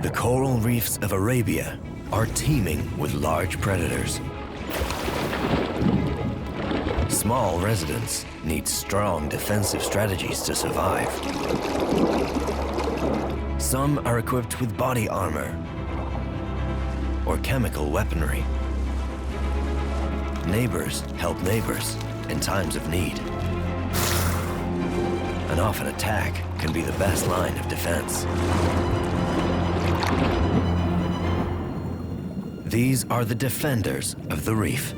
The coral reefs of Arabia are teeming with large predators. Small residents need strong defensive strategies to survive. Some are equipped with body armor or chemical weaponry. Neighbors help neighbors in times of need. And often attack can be the best line of defense. These are the defenders of the reef.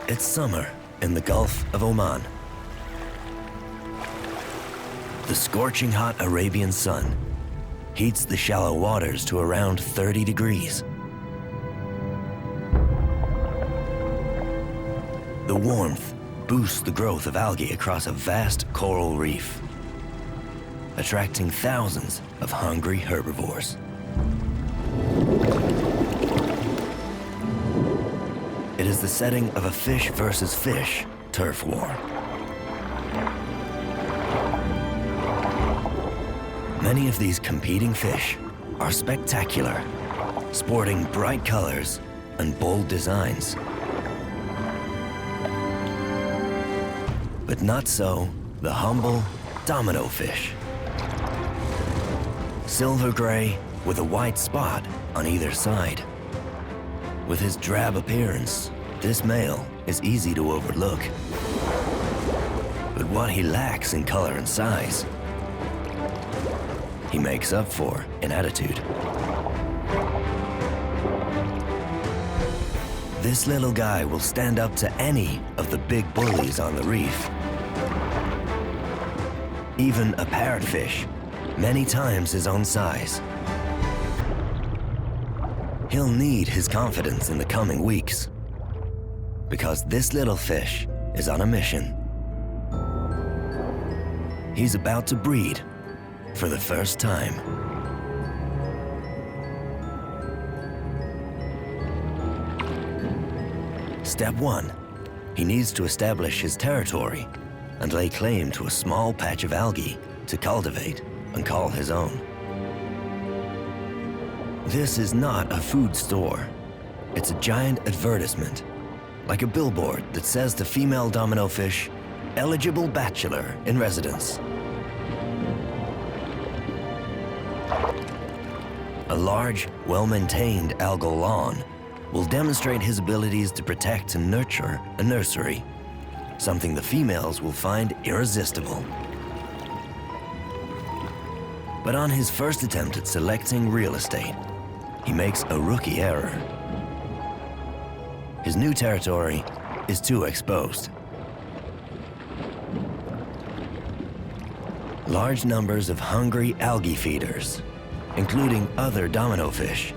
It's summer in the Gulf of Oman. The scorching hot Arabian sun heats the shallow waters to around 30 degrees. The warmth boosts the growth of algae across a vast coral reef, attracting thousands of hungry herbivores. It is the setting of a fish versus fish turf war. Many of these competing fish are spectacular, sporting bright colors and bold designs. But not so the humble domino fish. Silver gray with a white spot on either side. With his drab appearance, this male is easy to overlook. But what he lacks in color and size, he makes up for in attitude. This little guy will stand up to any of the big bullies on the reef. Even a parrotfish, many times his own size. He'll need his confidence in the coming weeks, because this little fish is on a mission. He's about to breed for the first time. Step 1, he needs to establish his territory and lay claim to a small patch of algae to cultivate and call his own. This is not a food store. It's a giant advertisement, like a billboard that says to female domino fish, eligible bachelor in residence. A large, well-maintained algal lawn will demonstrate his abilities to protect and nurture a nursery, something the females will find irresistible. But on his first attempt at selecting real estate, he makes a rookie error. His new territory is too exposed. Large numbers of hungry algae feeders, including other domino fish,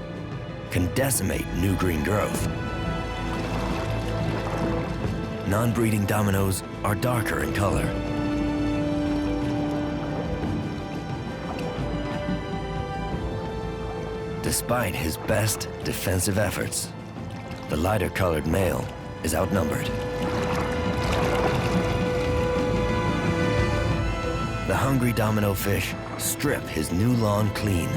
can decimate new green growth. Non-breeding dominoes are darker in color. Despite his best defensive efforts, the lighter-colored male is outnumbered. The hungry domino fish strip his new lawn clean.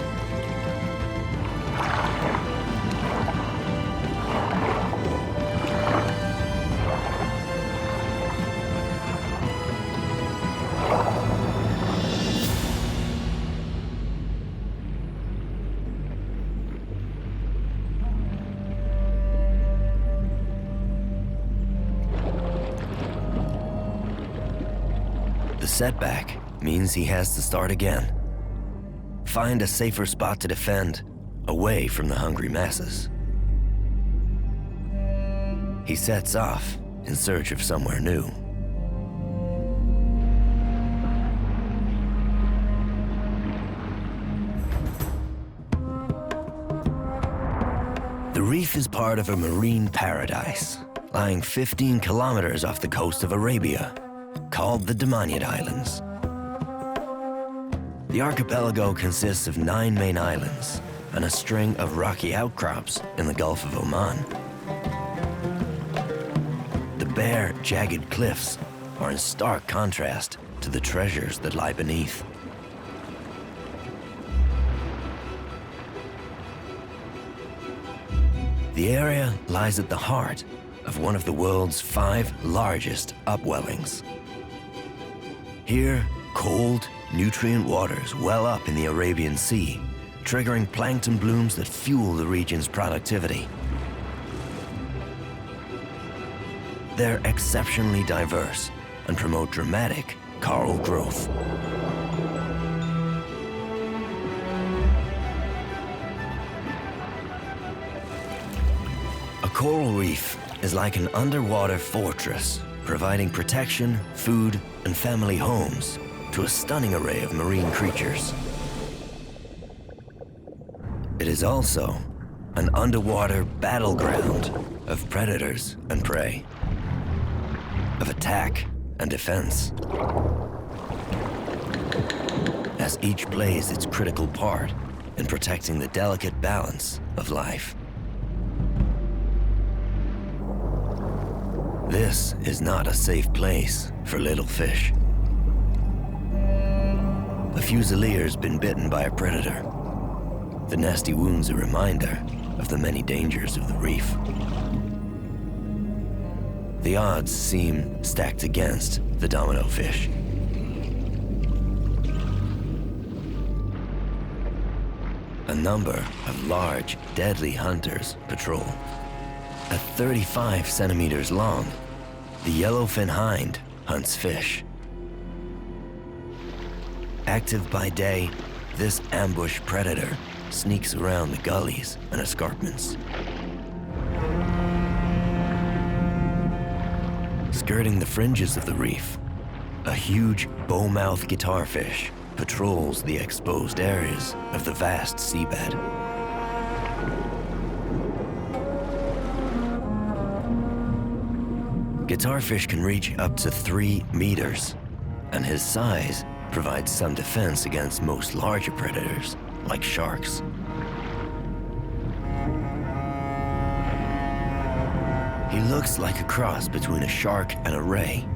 The setback means he has to start again. Find a safer spot to defend, away from the hungry masses. He sets off in search of somewhere new. reef is part of a marine paradise, lying 15 kilometers off the coast of Arabia, called the Domino Islands. The archipelago consists of 9 main islands and a string of rocky outcrops in the Gulf of Oman. The bare, jagged cliffs are in stark contrast to the treasures that lie beneath. The area lies at the heart of one of the world's 5 largest upwellings. Here, cold, nutrient waters well up in the Arabian Sea, triggering plankton blooms that fuel the region's productivity. They're exceptionally diverse and promote dramatic coral growth. A coral reef is like an underwater fortress, providing protection, food, and family homes to a stunning array of marine creatures. It is also an underwater battleground of predators and prey, of attack and defense, as each plays its critical part in protecting the delicate balance of life. This is not a safe place for little fish. A fusilier's been bitten by a predator. The nasty wound's a reminder of the many dangers of the reef. The odds seem stacked against the domino fish. A number of large, deadly hunters patrol. At 35 centimeters long, the yellowfin hind hunts fish. Active by day, this ambush predator sneaks around the gullies and escarpments. Skirting the fringes of the reef, a huge bow-mouthed guitarfish patrols the exposed areas of the vast seabed. Guitarfish can reach up to 3 meters, and his size provides some defense against most larger predators, like sharks. He looks like a cross between a shark and a ray,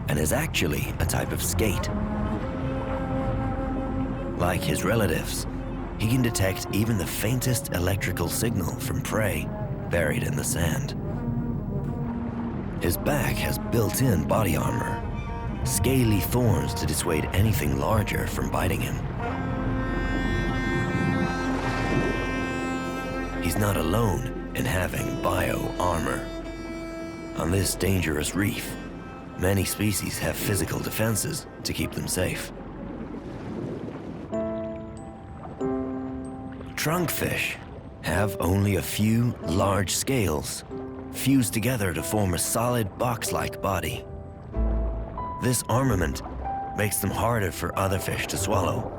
and is actually a type of skate. Like his relatives, he can detect even the faintest electrical signal from prey buried in the sand. His back has built-in body armor, scaly thorns to dissuade anything larger from biting him. He's not alone in having bio-armor. On this dangerous reef, many species have physical defenses to keep them safe. Trunkfish have only a few large scales fused together to form a solid box-like body. This armament makes them harder for other fish to swallow.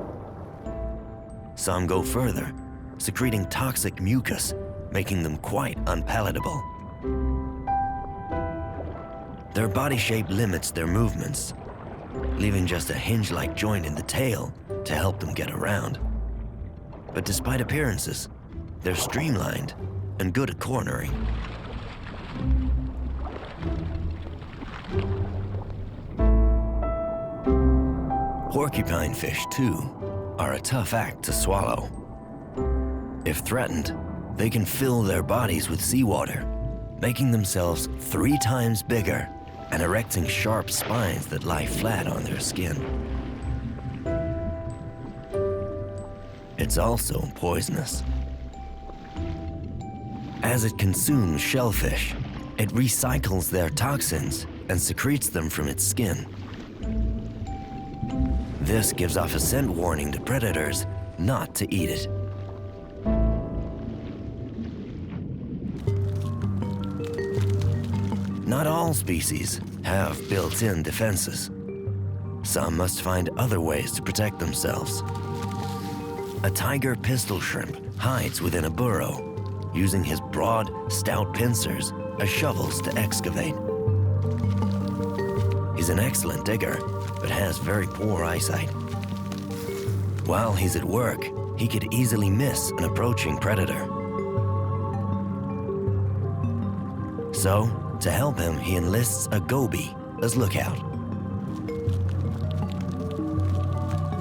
Some go further, secreting toxic mucus, making them quite unpalatable. Their body shape limits their movements, leaving just a hinge-like joint in the tail to help them get around. But despite appearances, they're streamlined and good at cornering. Porcupine fish, too, are a tough act to swallow. If threatened, they can fill their bodies with seawater, making themselves 3 times bigger and erecting sharp spines that lie flat on their skin. It's also poisonous. As it consumes shellfish, it recycles their toxins and secretes them from its skin. This gives off a scent warning to predators not to eat it. Not all species have built-in defenses. Some must find other ways to protect themselves. A tiger pistol shrimp hides within a burrow, using his broad, stout pincers as shovels to excavate. He's an excellent digger, but has very poor eyesight. While he's at work, he could easily miss an approaching predator. So, to help him, he enlists a goby as lookout.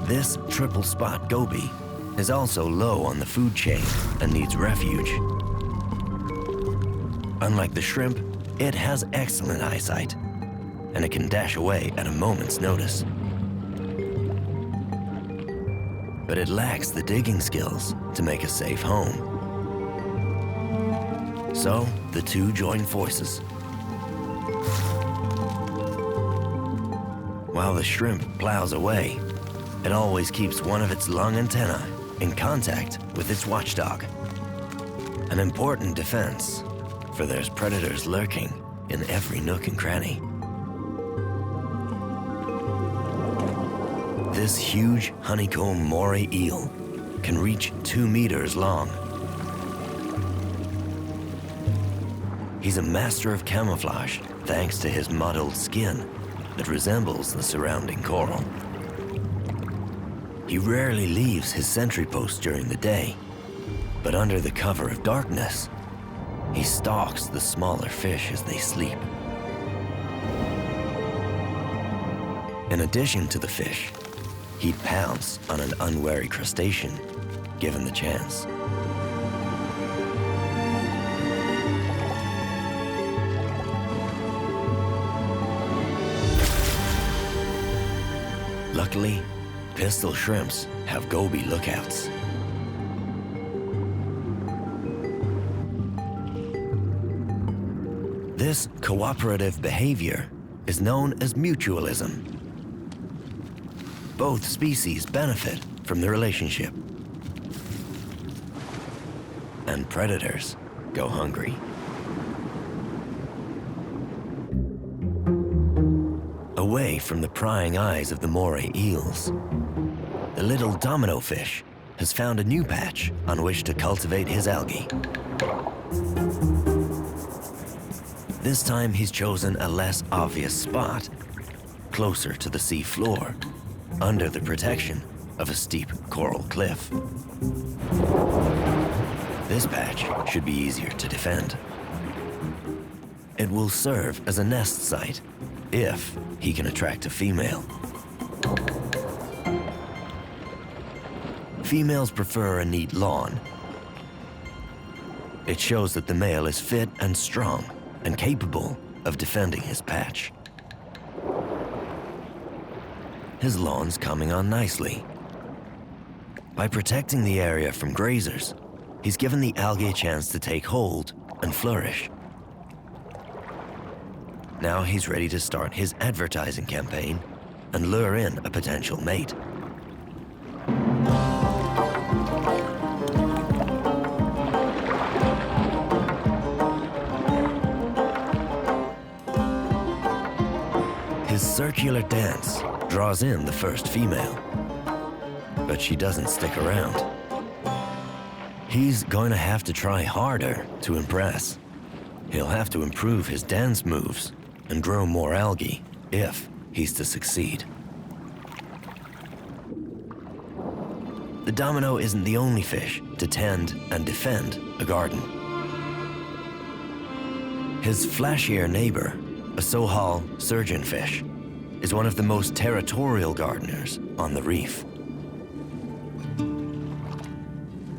This triple spot goby is also low on the food chain and needs refuge. Unlike the shrimp, it has excellent eyesight, and it can dash away at a moment's notice. But it lacks the digging skills to make a safe home. So the two join forces. While the shrimp plows away, it always keeps one of its long antennae in contact with its watchdog. An important defense, for there's predators lurking in every nook and cranny. This huge honeycomb moray eel can reach 2 meters long. He's a master of camouflage thanks to his mottled skin that resembles the surrounding coral. He rarely leaves his sentry post during the day, but under the cover of darkness, he stalks the smaller fish as they sleep. In addition to the fish, he'd pounce on an unwary crustacean, given the chance. Luckily, pistol shrimps have goby lookouts. This cooperative behavior is known as mutualism. Both species benefit from the relationship. And predators go hungry. Away from the prying eyes of the moray eels, the little domino fish has found a new patch on which to cultivate his algae. This time he's chosen a less obvious spot, closer to the sea floor, under the protection of a steep coral cliff. This patch should be easier to defend. It will serve as a nest site if he can attract a female. Females prefer a neat lawn. It shows that the male is fit and strong and capable of defending his patch. His lawn's coming on nicely. By protecting the area from grazers, he's given the algae a chance to take hold and flourish. Now he's ready to start his advertising campaign and lure in a potential mate. His circular dance draws in the first female, but she doesn't stick around. He's going to have to try harder to impress. He'll have to improve his dance moves and grow more algae if he's to succeed. The domino isn't the only fish to tend and defend a garden. His flashier neighbor, a sohal surgeonfish, is one of the most territorial gardeners on the reef.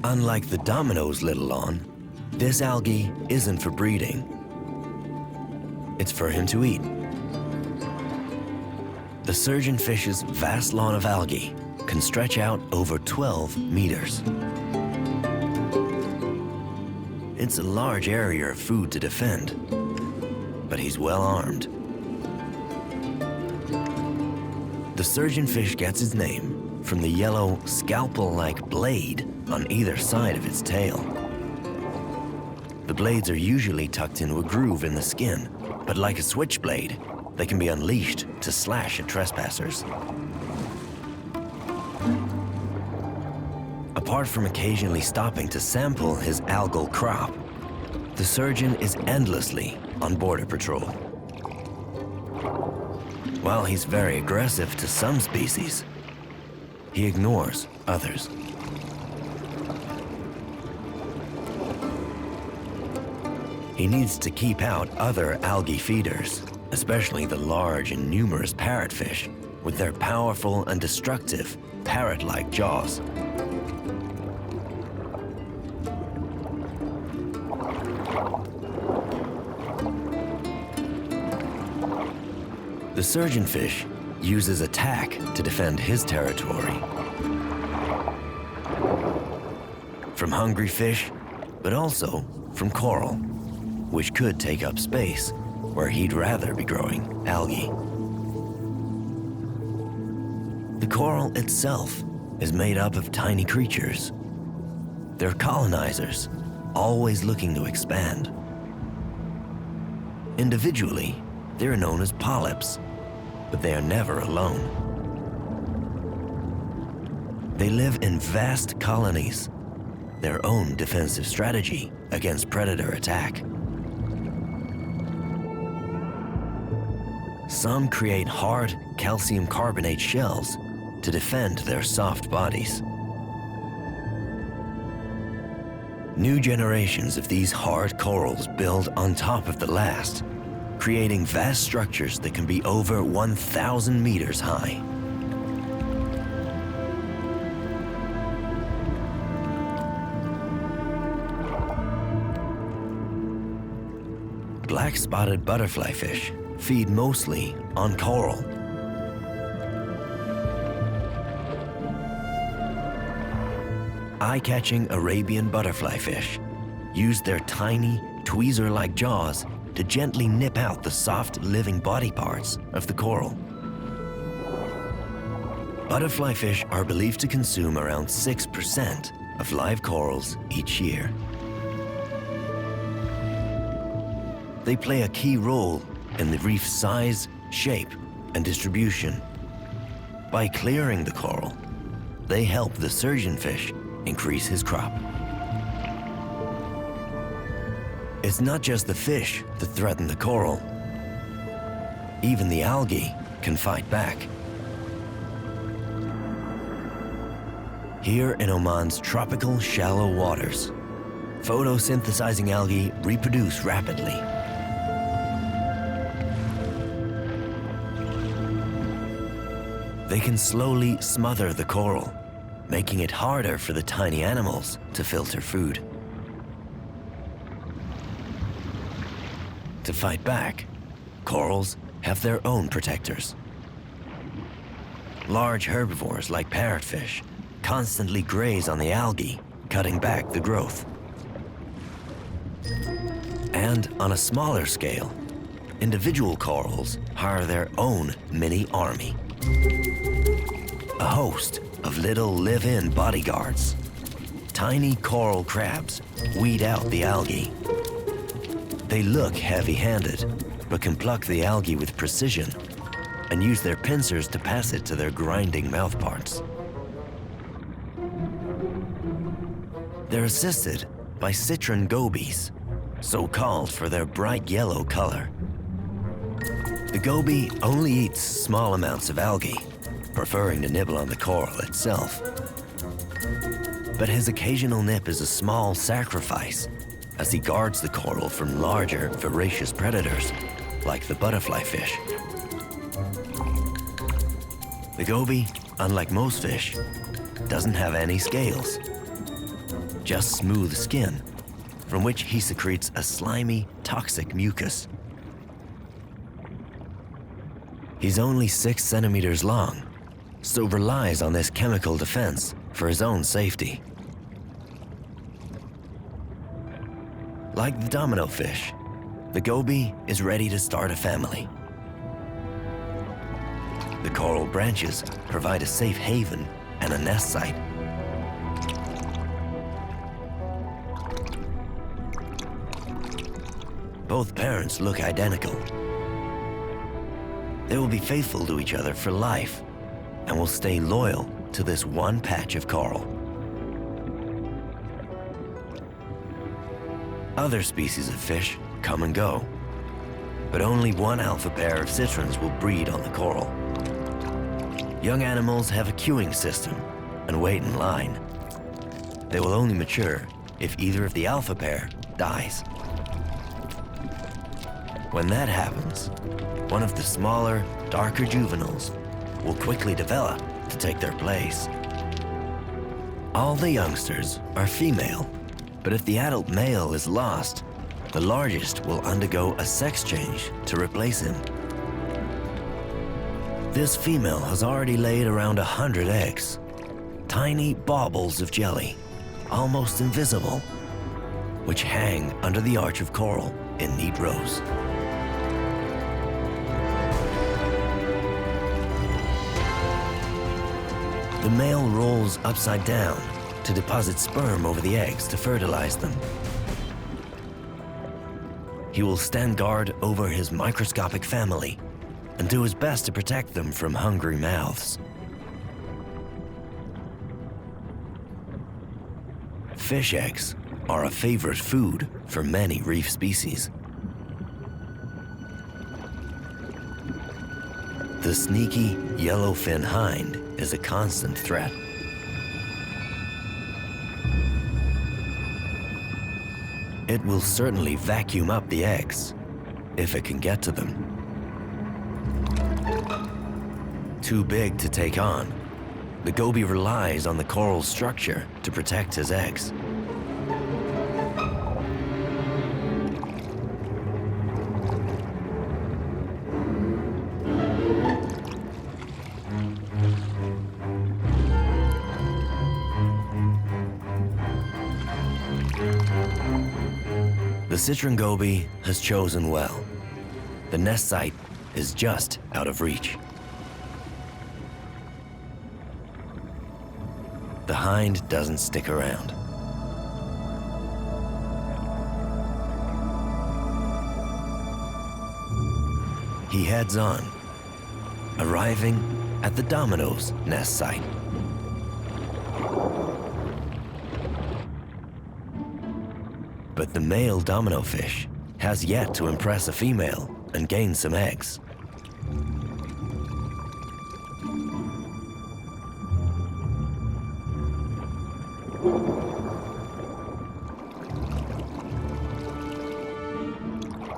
Unlike the domino's little lawn, this algae isn't for breeding. It's for him to eat. The surgeonfish's vast lawn of algae can stretch out over 12 meters. It's a large area of food to defend, but he's well armed. The surgeonfish gets its name from the yellow scalpel-like blade on either side of its tail. The blades are usually tucked into a groove in the skin, but like a switchblade, they can be unleashed to slash at trespassers. Apart from occasionally stopping to sample his algal crop, The surgeon is endlessly on border patrol. While he's very aggressive to some species, he ignores others. He needs to keep out other algae feeders, especially the large and numerous parrotfish with their powerful and destructive parrot-like jaws. The surgeonfish uses attack to defend his territory. From hungry fish, but also from coral, which could take up space where he'd rather be growing algae. The coral itself is made up of tiny creatures. They're colonizers, always looking to expand. Individually, they're known as polyps, but they are never alone. They live in vast colonies, their own defensive strategy against predator attack. Some create hard calcium carbonate shells to defend their soft bodies. New generations of these hard corals build on top of the last, creating vast structures that can be over 1,000 meters high. Black-spotted butterfly fish feed mostly on coral. Eye-catching Arabian butterfly fish use their tiny, tweezer-like jaws to gently nip out the soft, living body parts of the coral. Butterfly fish are believed to consume around 6% of live corals each year. They play a key role in the reef's size, shape, and distribution. By clearing the coral, they help the surgeonfish increase his crop. It's not just the fish that threaten the coral. Even the algae can fight back. Here in Oman's tropical shallow waters, photosynthesizing algae reproduce rapidly. They can slowly smother the coral, making it harder for the tiny animals to filter food. To fight back, corals have their own protectors. Large herbivores like parrotfish constantly graze on the algae, cutting back the growth. And on a smaller scale, individual corals hire their own mini army. A host of little live-in bodyguards. Tiny coral crabs weed out the algae. They look heavy-handed, but can pluck the algae with precision and use their pincers to pass it to their grinding mouthparts. They're assisted by citron gobies, so called for their bright yellow color. The goby only eats small amounts of algae, preferring to nibble on the coral itself. But his occasional nip is a small sacrifice as he guards the coral from larger, voracious predators like the butterfly fish. The goby, unlike most fish, doesn't have any scales, just smooth skin from which he secretes a slimy, toxic mucus. He's only 6 centimeters long, so relies on this chemical defense for his own safety. Like the domino fish, the goby is ready to start a family. The coral branches provide a safe haven and a nest site. Both parents look identical. They will be faithful to each other for life and will stay loyal to this one patch of coral. Other species of fish come and go, but only one alpha pair of citrons will breed on the coral. Young animals have a queuing system and wait in line. They will only mature if either of the alpha pair dies. When that happens, one of the smaller, darker juveniles will quickly develop to take their place. All the youngsters are female, but if the adult male is lost, the largest will undergo a sex change to replace him. This female has already laid around 100 eggs, tiny baubles of jelly, almost invisible, which hang under the arch of coral in neat rows. The male rolls upside down to deposit sperm over the eggs to fertilize them. He will stand guard over his microscopic family and do his best to protect them from hungry mouths. Fish eggs are a favorite food for many reef species. The sneaky yellowfin hind is a constant threat. It will certainly vacuum up the eggs if it can get to them. Too big to take on, the goby relies on the coral structure to protect his eggs. The citron goby has chosen well. The nest site is just out of reach. The hind doesn't stick around. He heads on, arriving at the Domino's nest site. But the male domino fish has yet to impress a female and gain some eggs.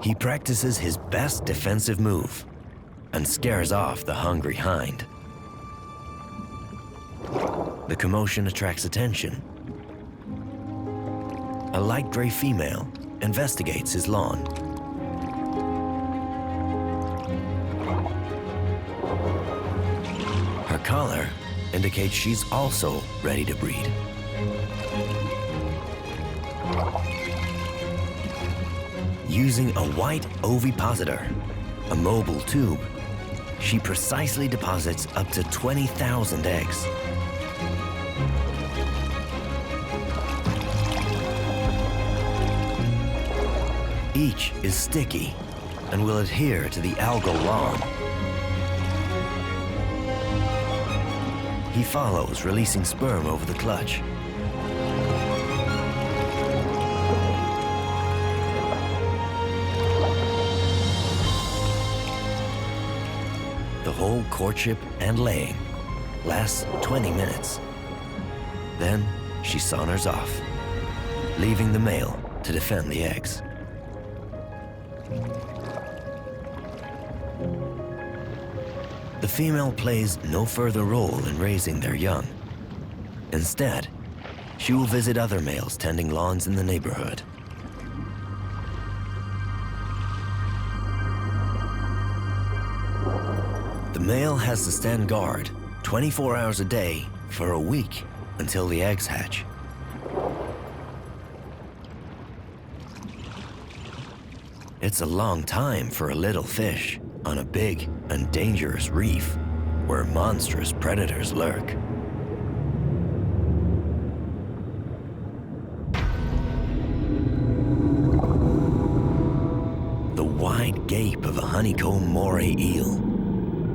He practices his best defensive move and scares off the hungry hind. The commotion attracts attention. A light gray female investigates his lawn. Her collar indicates she's also ready to breed. Using a white ovipositor, a mobile tube, she precisely deposits up to 20,000 eggs. Each is sticky and will adhere to the algal lawn. He follows, releasing sperm over the clutch. The whole courtship and laying lasts 20 minutes. Then she saunters off, leaving the male to defend the eggs. The female plays no further role in raising their young. Instead, she will visit other males tending lawns in the neighborhood. The male has to stand guard 24 hours a day for a week until the eggs hatch. It's a long time for a little fish on a big and dangerous reef where monstrous predators lurk. The wide gape of a honeycomb moray eel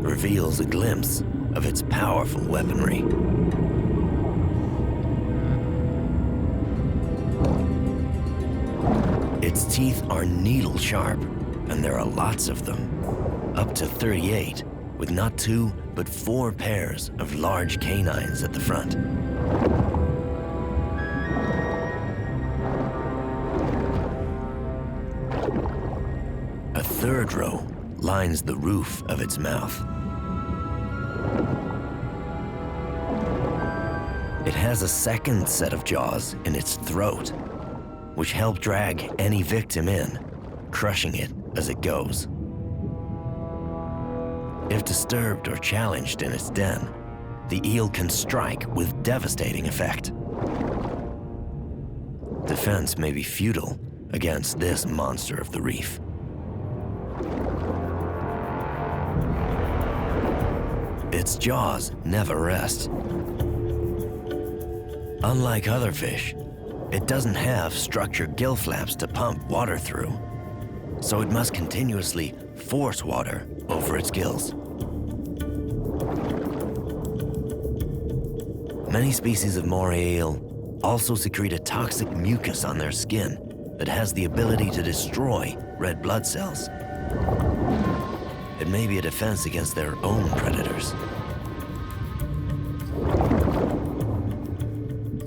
reveals a glimpse of its powerful weaponry. Its teeth are needle sharp, and there are lots of them, up to 38, with not 2 but 4 pairs of large canines at the front. A third row lines the roof of its mouth. It has a second set of jaws in its throat, which help drag any victim in, crushing it as it goes. If disturbed or challenged in its den, the eel can strike with devastating effect. Defense may be futile against this monster of the reef. Its jaws never rest. Unlike other fish, it doesn't have structured gill flaps to pump water through, so it must continuously force water over its gills. Many species of moray eel also secrete a toxic mucus on their skin that has the ability to destroy red blood cells. It may be a defense against their own predators.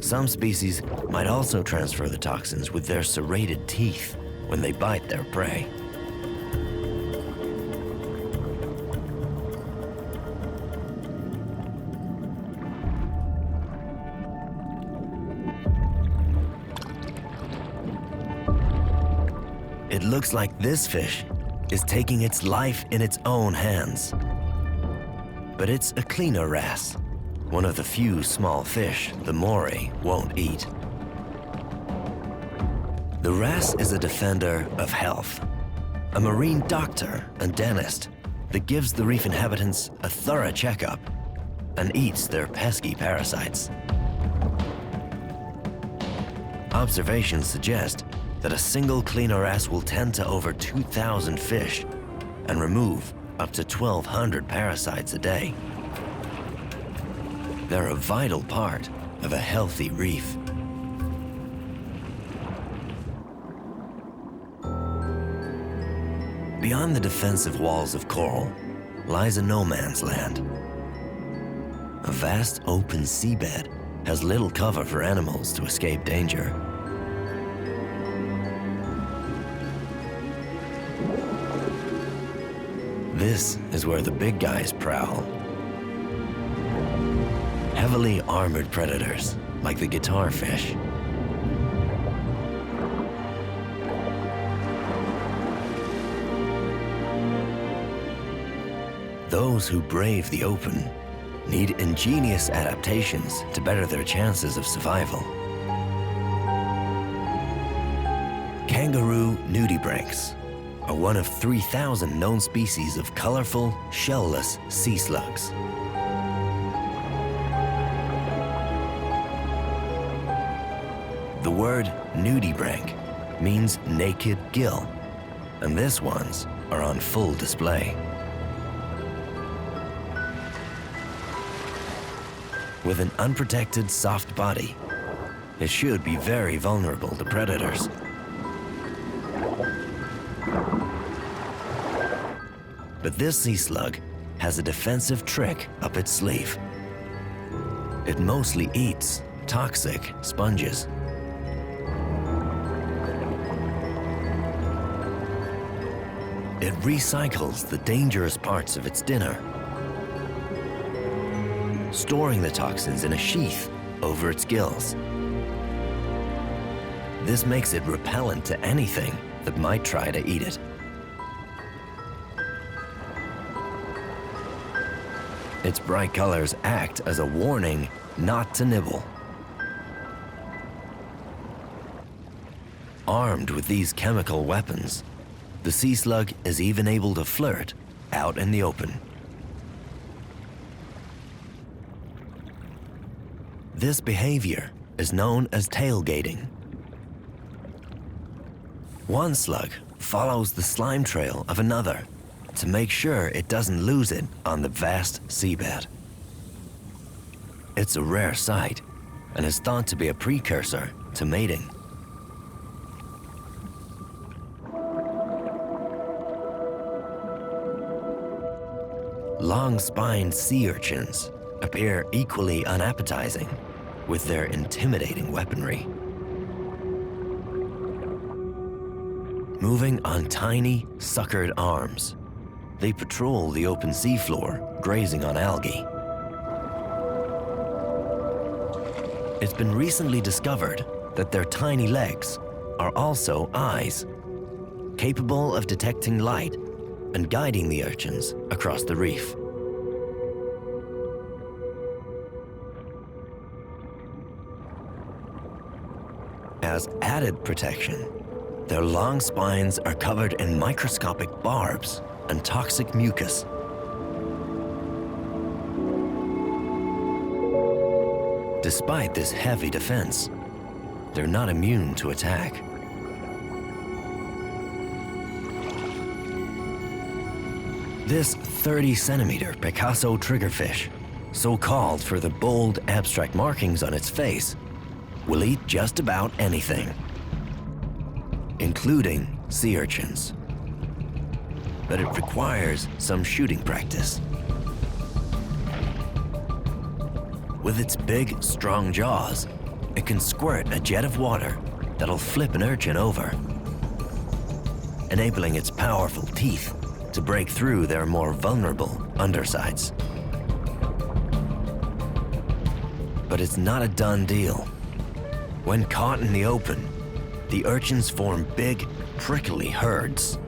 Some species might also transfer the toxins with their serrated teeth when they bite their prey. It looks like this fish is taking its life in its own hands. But it's a cleaner wrasse, one of the few small fish the moray won't eat. The wrasse is a defender of health, a marine doctor and dentist that gives the reef inhabitants a thorough checkup and eats their pesky parasites. Observations suggest that a single cleaner wrasse will tend to over 2,000 fish and remove up to 1,200 parasites a day. They're a vital part of a healthy reef. Beyond the defensive walls of coral lies a no man's land. A vast open seabed has little cover for animals to escape danger. This is where the big guys prowl. Heavily armored predators like the guitarfish. Those who brave the open need ingenious adaptations to better their chances of survival. Kangaroo nudibranchs are one of 3,000 known species of colorful, shell-less sea slugs. The word nudibranch means naked gill, and this ones are on full display. With an unprotected soft body, it should be very vulnerable to predators. But this sea slug has a defensive trick up its sleeve. It mostly eats toxic sponges. It recycles the dangerous parts of its dinner, storing the toxins in a sheath over its gills. This makes it repellent to anything that might try to eat it. Its bright colors act as a warning not to nibble. Armed with these chemical weapons, the sea slug is even able to flirt out in the open. This behavior is known as tailgating. One slug follows the slime trail of another to make sure it doesn't lose it on the vast seabed. It's a rare sight and is thought to be a precursor to mating. long-spined sea urchins appear equally unappetizing with their intimidating weaponry. Moving on tiny, suckered arms, they patrol the open seafloor, grazing on algae. It's been recently discovered that their tiny legs are also eyes, capable of detecting light and guiding the urchins across the reef. As added protection, their long spines are covered in microscopic barbs and toxic mucus. Despite this heavy defense, they're not immune to attack. This 30-centimeter Picasso triggerfish, so called for the bold, abstract markings on its face, will eat just about anything, including sea urchins. But it requires some shooting practice. With its big, strong jaws, it can squirt a jet of water that'll flip an urchin over, enabling its powerful teeth to break through their more vulnerable undersides. But it's not a done deal. When caught in the open, the urchins form big, prickly herds,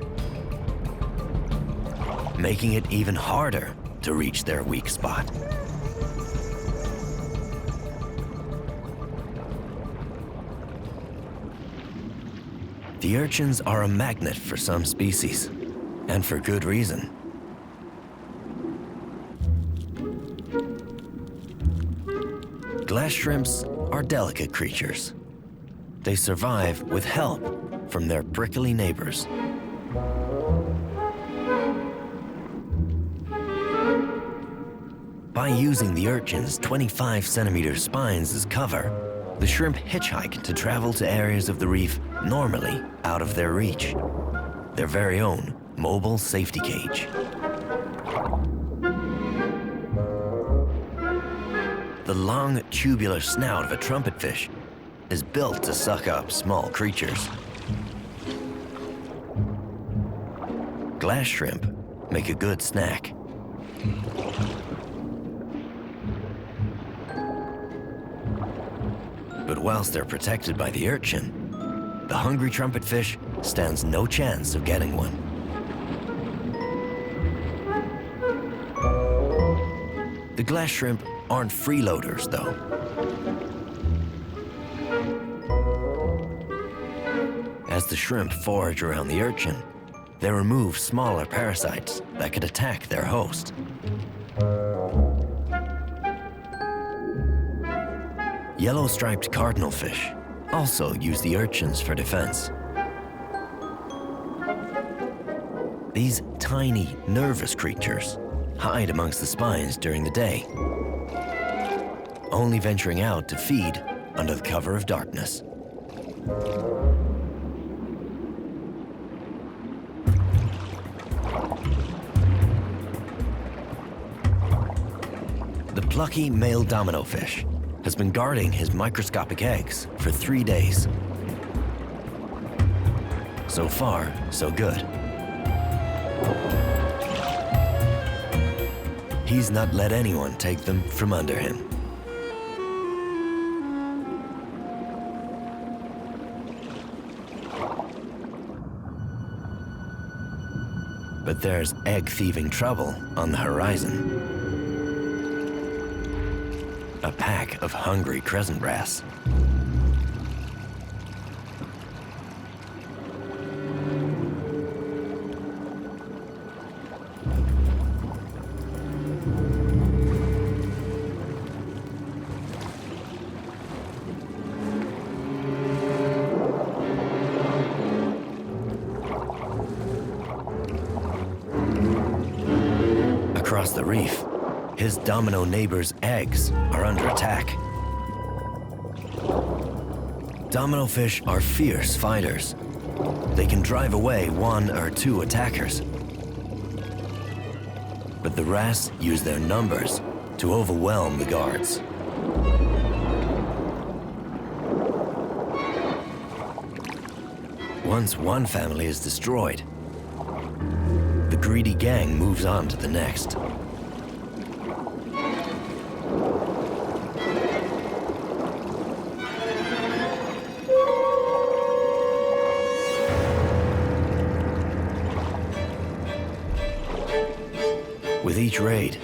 making it even harder to reach their weak spot. The urchins are a magnet for some species, and for good reason. Glass shrimps are delicate creatures. They survive with help from their prickly neighbors. By using the urchin's 25-centimeter spines as cover, the shrimp hitchhike to travel to areas of the reef normally out of their reach, their very own mobile safety cage. The long, tubular snout of a trumpetfish is built to suck up small creatures. Glass shrimp make a good snack. But whilst they're protected by the urchin, the hungry trumpetfish stands no chance of getting one. The glass shrimp aren't freeloaders, though. As the shrimp forage around the urchin, they remove smaller parasites that could attack their host. Yellow-striped cardinalfish also use the urchins for defense. These tiny, nervous creatures hide amongst the spines during the day, only venturing out to feed under the cover of darkness. The plucky male domino fish has been guarding his microscopic eggs for 3 days. So far, so good. He's not let anyone take them from under him. But there's egg-thieving trouble on the horizon. A pack of hungry crescent wrasse. Across the reef, his domino neighbor's eggs are under attack. Domino fish are fierce fighters. They can drive away 1 or 2 attackers. but the wrasse use their numbers to overwhelm the guards. Once one family is destroyed, the greedy gang moves on to the next. With each raid,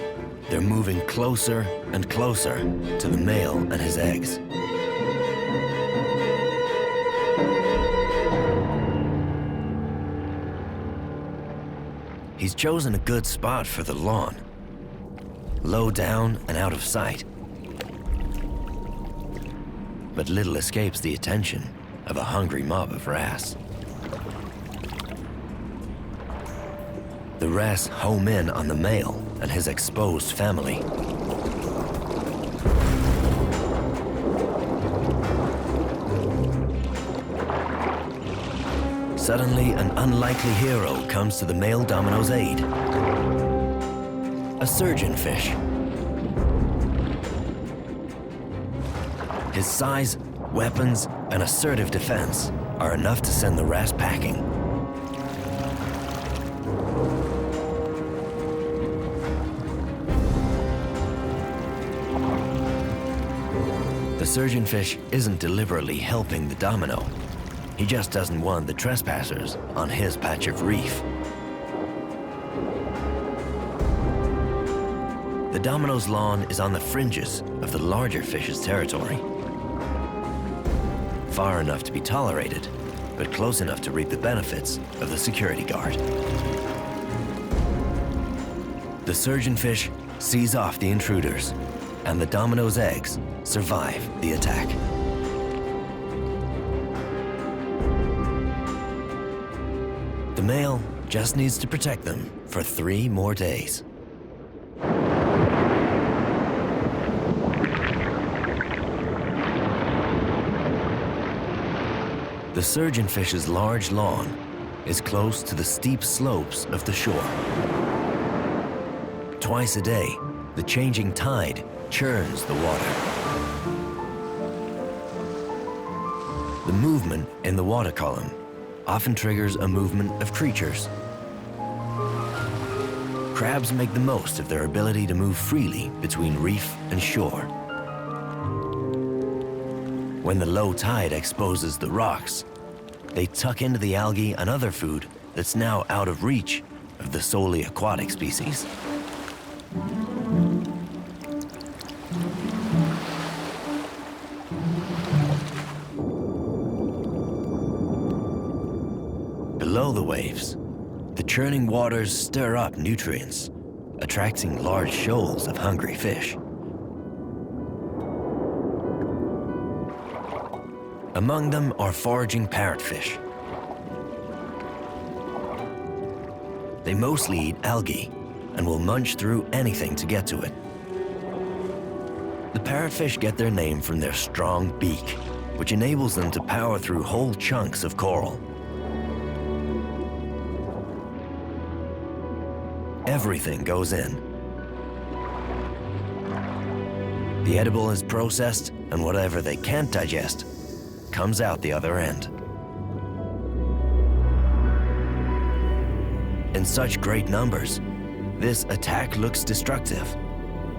they're moving closer and closer to the male and his eggs. He's chosen a good spot for the lawn, low down and out of sight. But little escapes the attention of a hungry mob of wrasse. The wrasse home in on the male and his exposed family. Suddenly, an unlikely hero comes to the male Domino's aid. A surgeonfish. His size, weapons, and assertive defense are enough to send the wrasse packing. The surgeonfish isn't deliberately helping the Domino. He just doesn't want the trespassers on his patch of reef. The Domino's lawn is on the fringes of the larger fish's territory. Far enough to be tolerated, but close enough to reap the benefits of the security guard. The surgeonfish sees off the intruders, and the Domino's eggs survive the attack. The male just needs to protect them for 3 more days. The surgeonfish's large lawn is close to the steep slopes of the shore. Twice a day, the changing tide churns the water. The movement in the water column often triggers a movement of creatures. Crabs make the most of their ability to move freely between reef and shore. When the low tide exposes the rocks, they tuck into the algae and other food that's now out of reach of the solely aquatic species. Below the waves, the churning waters stir up nutrients, attracting large shoals of hungry fish. Among them are foraging parrotfish. They mostly eat algae and will munch through anything to get to it. The parrotfish get their name from their strong beak, which enables them to power through whole chunks of coral. Everything goes in. The edible is processed, and whatever they can't digest comes out the other end. In such great numbers, this attack looks destructive,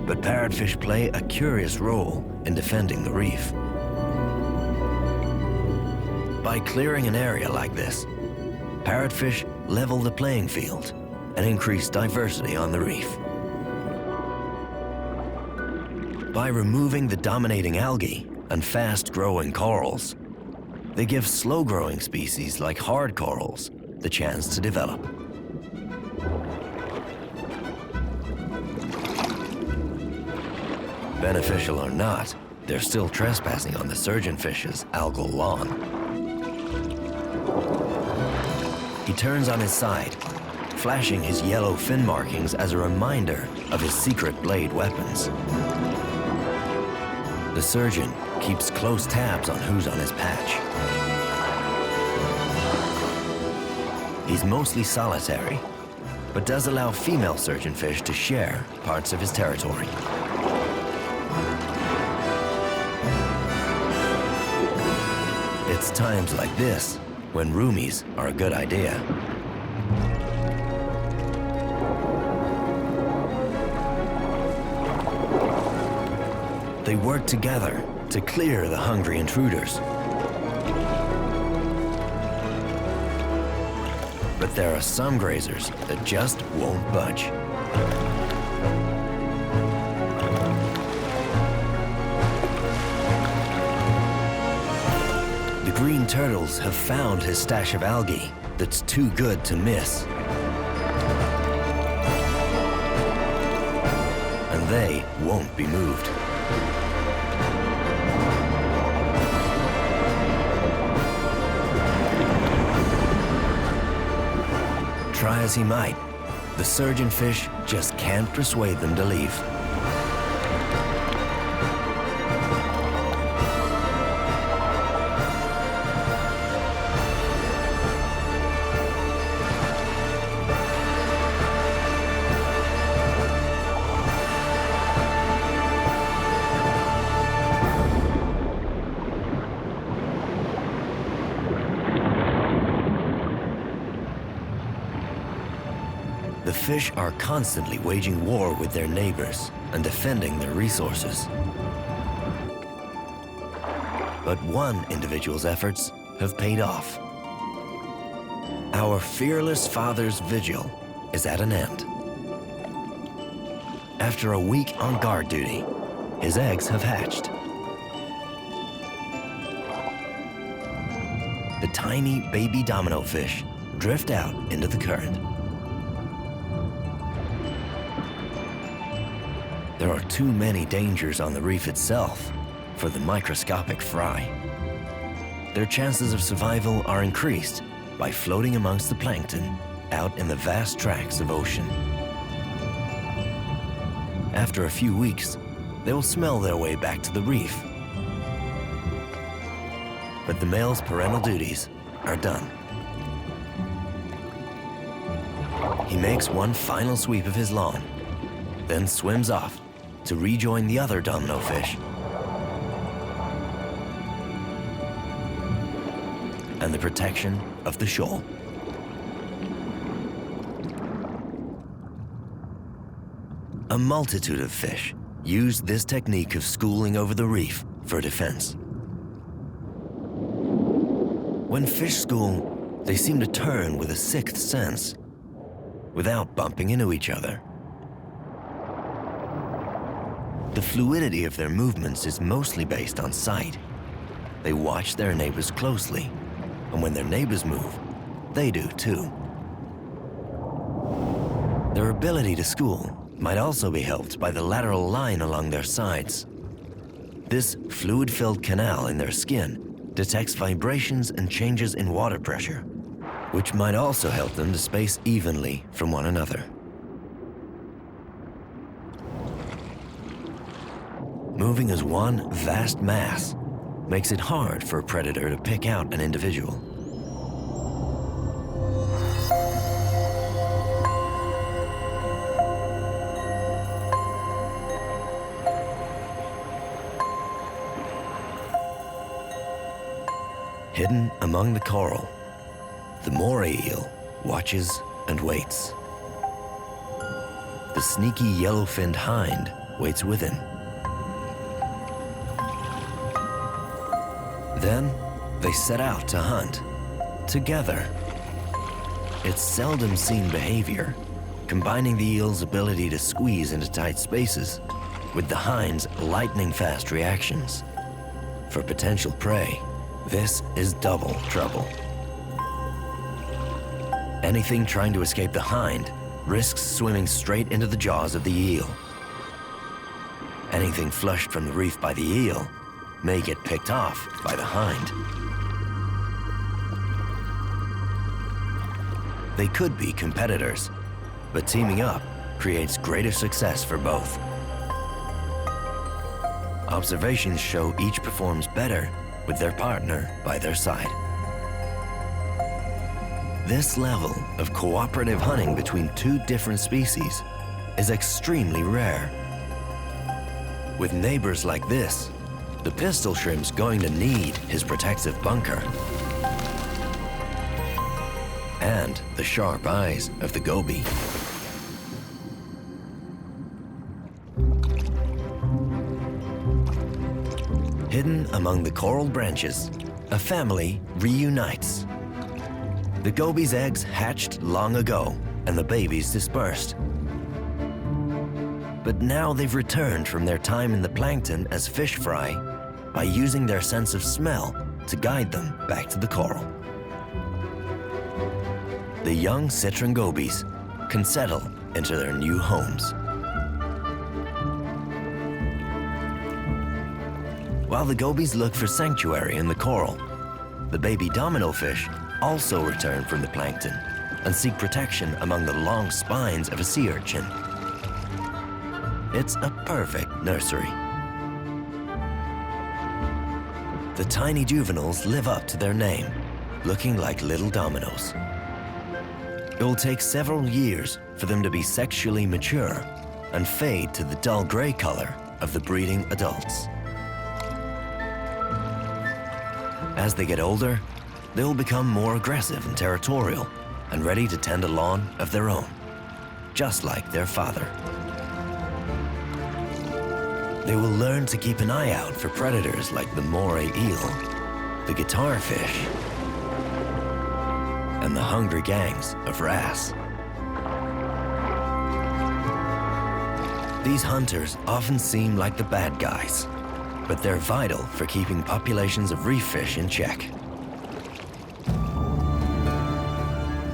but parrotfish play a curious role in defending the reef. By clearing an area like this, parrotfish level the playing field and increase diversity on the reef. By removing the dominating algae and fast-growing corals, they give slow-growing species like hard corals the chance to develop. Beneficial or not, they're still trespassing on the surgeonfish's algal lawn. He turns on his side, flashing his yellow fin markings as a reminder of his secret blade weapons. The surgeon keeps close tabs on who's on his patch. He's mostly solitary, but does allow female surgeonfish to share parts of his territory. It's times like this when roomies are a good idea. They work together to clear the hungry intruders. But there are some grazers that just won't budge. The green turtles have found his stash of algae that's too good to miss. And they won't be moved. Try as he might, the surgeonfish just can't persuade them to leave. The fish are constantly waging war with their neighbors and defending their resources. But one individual's efforts have paid off. Our fearless father's vigil is at an end. After a week on guard duty, his eggs have hatched. The tiny baby domino fish drift out into the current. There are too many dangers on the reef itself for the microscopic fry. Their chances of survival are increased by floating amongst the plankton out in the vast tracts of ocean. After a few weeks, they will smell their way back to the reef. But the male's parental duties are done. He makes one final sweep of his lawn, then swims off to rejoin the other domino fish and the protection of the shoal. A multitude of fish use this technique of schooling over the reef for defense. When fish school, they seem to turn with a sixth sense without bumping into each other. The fluidity of their movements is mostly based on sight. They watch their neighbors closely, and when their neighbors move, they do too. Their ability to school might also be helped by the lateral line along their sides. This fluid-filled canal in their skin detects vibrations and changes in water pressure, which might also help them to space evenly from one another. Moving as one vast mass makes it hard for a predator to pick out an individual. Hidden among the coral, the moray eel watches and waits. The sneaky yellow-finned hind waits with him. Then they set out to hunt together. It's seldom seen behavior, combining the eel's ability to squeeze into tight spaces with the hind's lightning-fast reactions. For potential prey, this is double trouble. Anything trying to escape the hind risks swimming straight into the jaws of the eel. Anything flushed from the reef by the eel may get picked off by the hind. They could be competitors, but teaming up creates greater success for both. Observations show each performs better with their partner by their side. This level of cooperative hunting between two different species is extremely rare. With neighbors like this, the pistol shrimp's going to need his protective bunker and the sharp eyes of the goby. Hidden among the coral branches, a family reunites. The goby's eggs hatched long ago, and the babies dispersed. But now they've returned from their time in the plankton as fish fry by using their sense of smell to guide them back to the coral. The young citron gobies can settle into their new homes. While the gobies look for sanctuary in the coral, the baby domino fish also return from the plankton and seek protection among the long spines of a sea urchin. It's a perfect nursery. The tiny juveniles live up to their name, looking like little dominoes. It will take several years for them to be sexually mature and fade to the dull gray color of the breeding adults. As they get older, they will become more aggressive and territorial and ready to tend a lawn of their own, just like their father. They will learn to keep an eye out for predators like the moray eel, the guitarfish, and the hungry gangs of wrasse. These hunters often seem like the bad guys, but they're vital for keeping populations of reef fish in check.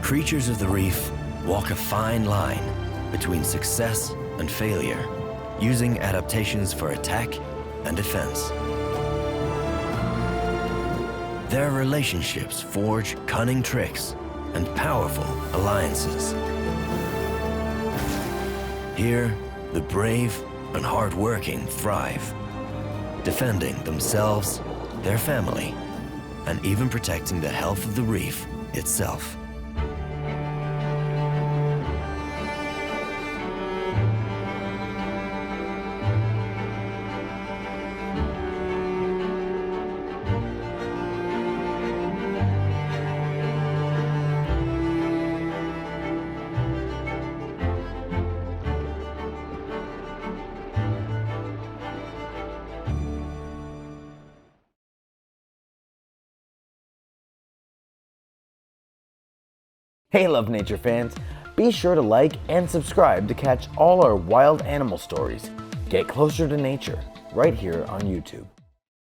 Creatures of the reef walk a fine line between success and failure, using adaptations for attack and defense. Their relationships forge cunning tricks and powerful alliances. Here, the brave and hardworking thrive, defending themselves, their family, and even protecting the health of the reef itself. Hey Love Nature fans, be sure to like and subscribe to catch all our wild animal stories. Get closer to nature right here on YouTube.